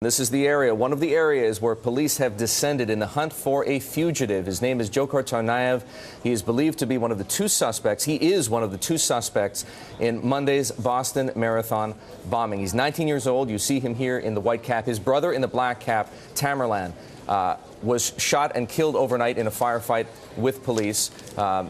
This is the area, one of the areas where police have descended in the hunt for a fugitive. His name is Dzhokhar Tsarnaev. He is believed to be one of the two suspects. He is one of the two suspects in Monday's Boston Marathon bombing. He's 19 years old. You see him here in the white cap. His brother in the black cap, Tamerlan, was shot and killed overnight in a firefight with police.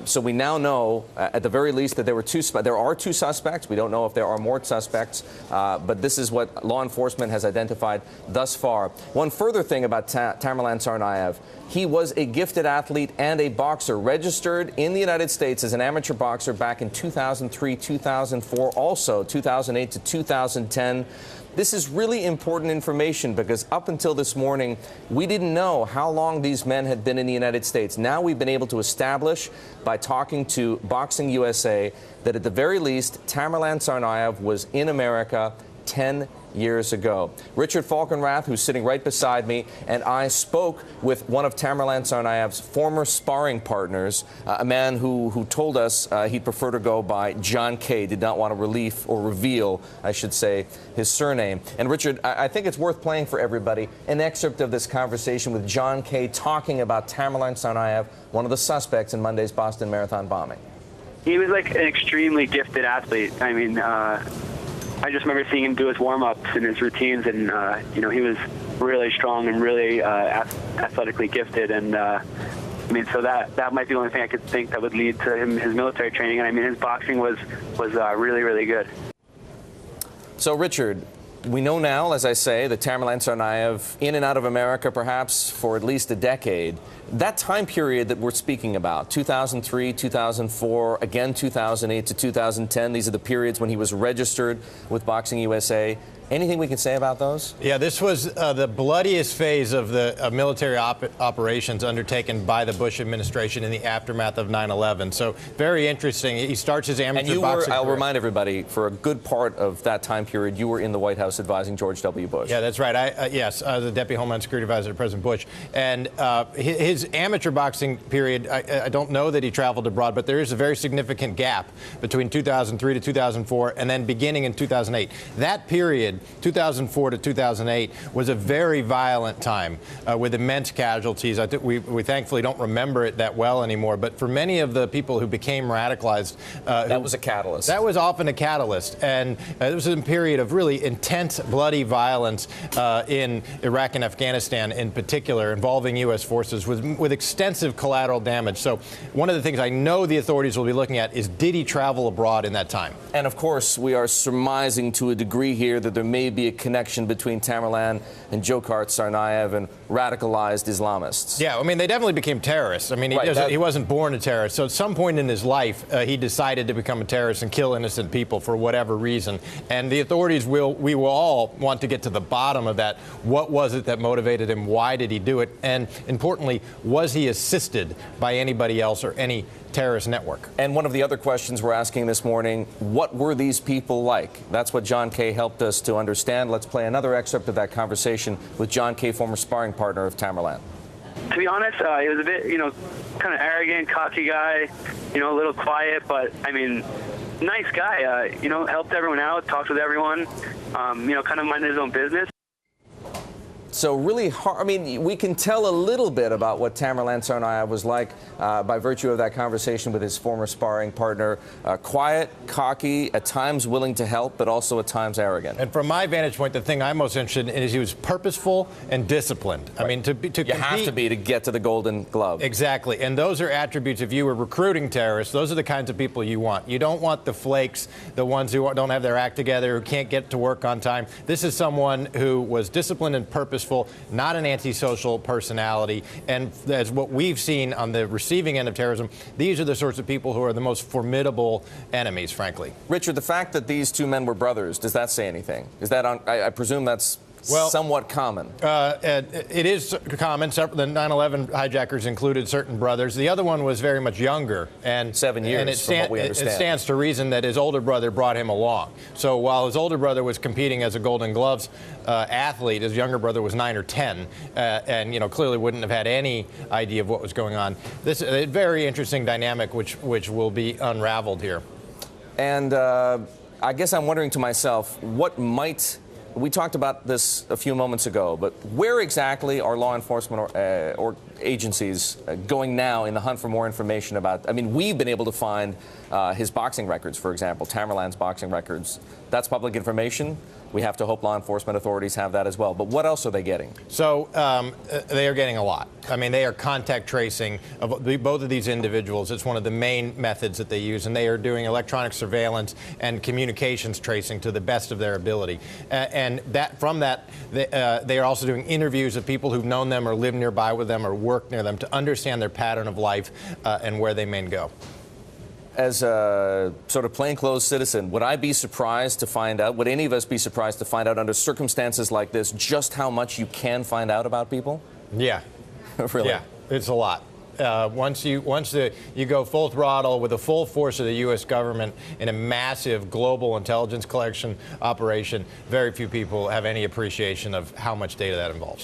So we now know, at the very least, that there are two suspects. We don't know if there are more suspects, but this is what law enforcement has identified thus far. One further thing about Tamerlan Tsarnaev: he was a gifted athlete and a boxer, registered in the United States as an amateur boxer back in 2003, 2004, also 2008 to 2010. This is really important information because up until this morning, we didn't know how long these men had been in the United States. Now we've been able to establish, by talking to Boxing USA, that at the very least, Tamerlan Tsarnaev was in America 10 years ago. Richard Falkenrath, who's sitting right beside me, and I spoke with one of Tamerlan Tsarnaev's former sparring partners, a man who told us he'd prefer to go by John K., did not want to reveal, I should say, his surname. And Richard, I think it's worth playing for everybody an excerpt of this conversation with John K. talking about Tamerlan Tsarnaev, one of the suspects in Monday's Boston Marathon bombing. He was like an extremely gifted athlete. I mean, I just remember seeing him do his warm-ups and his routines, and he was really strong and really athletically gifted. And I mean, so that might be the only thing I could think that would lead to his military training. And I mean, his boxing was really, really good. So, Richard, we know now, as I say, that Tamerlan Tsarnaev, in and out of America perhaps for at least a decade. That time period that we're speaking about, 2003, 2004, again 2008 to 2010, these are the periods when he was registered with Boxing USA. Anything we can say about those? Yeah, this was the bloodiest phase of the military operations undertaken by the Bush administration in the aftermath of 9/11. So very interesting. He starts his amateur boxing career. I'll remind everybody, for a good part of that time period, you were in the White House advising George W. Bush. Yeah, that's right. Yes, the Deputy Homeland Security Advisor to President Bush. And his amateur boxing period, I don't know that he traveled abroad, but there is a very significant gap between 2003 to 2004 and then beginning in 2008. That period, 2004 to 2008, was a very violent time with immense casualties. I think we thankfully don't remember it that well anymore, but for many of the people who became radicalized, that was a catalyst. That was often a catalyst, and it was a period of really intense, bloody violence in Iraq and Afghanistan in particular, involving U.S. forces with extensive collateral damage. So one of the things I know the authorities will be looking at is, did he travel abroad in that time? And of course, we are surmising to a degree here that there may be a connection between Tamerlan and Dzhokhar Tsarnaev and radicalized Islamists. Yeah, I mean, they definitely became terrorists. I mean, he wasn't born a terrorist. So at some point in his life, he decided to become a terrorist and kill innocent people for whatever reason. And the authorities we will all want to get to the bottom of that. What was it that motivated him? Why did he do it? And importantly, was he assisted by anybody else or any terrorist network? And one of the other questions we're asking this morning, what were these people like? That's what John K. helped us to understand. Let's play another excerpt of that conversation with John K., former sparring partner of Tamerlan. To be honest, he was a bit, kind of arrogant, cocky guy, a little quiet, but I mean, nice guy, helped everyone out, talked with everyone, kind of minded his own business. So really hard. I mean, we can tell a little bit about what Tamerlan Tsarnaev was like by virtue of that conversation with his former sparring partner. Quiet, cocky, at times willing to help, but also at times arrogant. And from my vantage point, the thing I'm most interested in is he was purposeful and disciplined. Right. I mean, to compete, have to be to get to the Golden Glove. Exactly. And those are attributes, if you were recruiting terrorists, those are the kinds of people you want. You don't want the flakes, the ones who don't have their act together, who can't get to work on time. This is someone who was disciplined and purposeful, not an antisocial personality. And as what we've seen on the receiving end of terrorism, these are the sorts of people who are the most formidable enemies, frankly. Richard, the fact that these two men were brothers, does that say anything? Is that I presume that's somewhat common. It is common. The 9/11 hijackers included certain brothers. The other one was very much younger, and 7 years. And from what we understand. It stands to reason that his older brother brought him along. So while his older brother was competing as a Golden Gloves athlete, his younger brother was 9 or 10, and clearly wouldn't have had any idea of what was going on. This is a very interesting dynamic, which will be unraveled here. And I guess I'm wondering to myself, what might we talked about this a few moments ago, but where exactly are law enforcement or agencies going now in the hunt for more information about? I mean, we've been able to find his boxing records, for example, Tamerlan's boxing records. That's public information. We have to hope law enforcement authorities have that as well. But what else are they getting? So they are getting a lot. I mean, they are contact tracing of both of these individuals. It's one of the main methods that they use, and they are doing electronic surveillance and communications tracing to the best of their ability. And that from that, they are also doing interviews of people who've known them or lived nearby with them or worked near them to understand their pattern of life and where they may go. As a sort of plainclothes citizen, would I be surprised to find out, would any of us be surprised to find out under circumstances like this just how much you can find out about people? Yeah. Really? Yeah, it's a lot. Once you go full throttle with the full force of the U.S. government in a massive global intelligence collection operation, very few people have any appreciation of how much data that involves.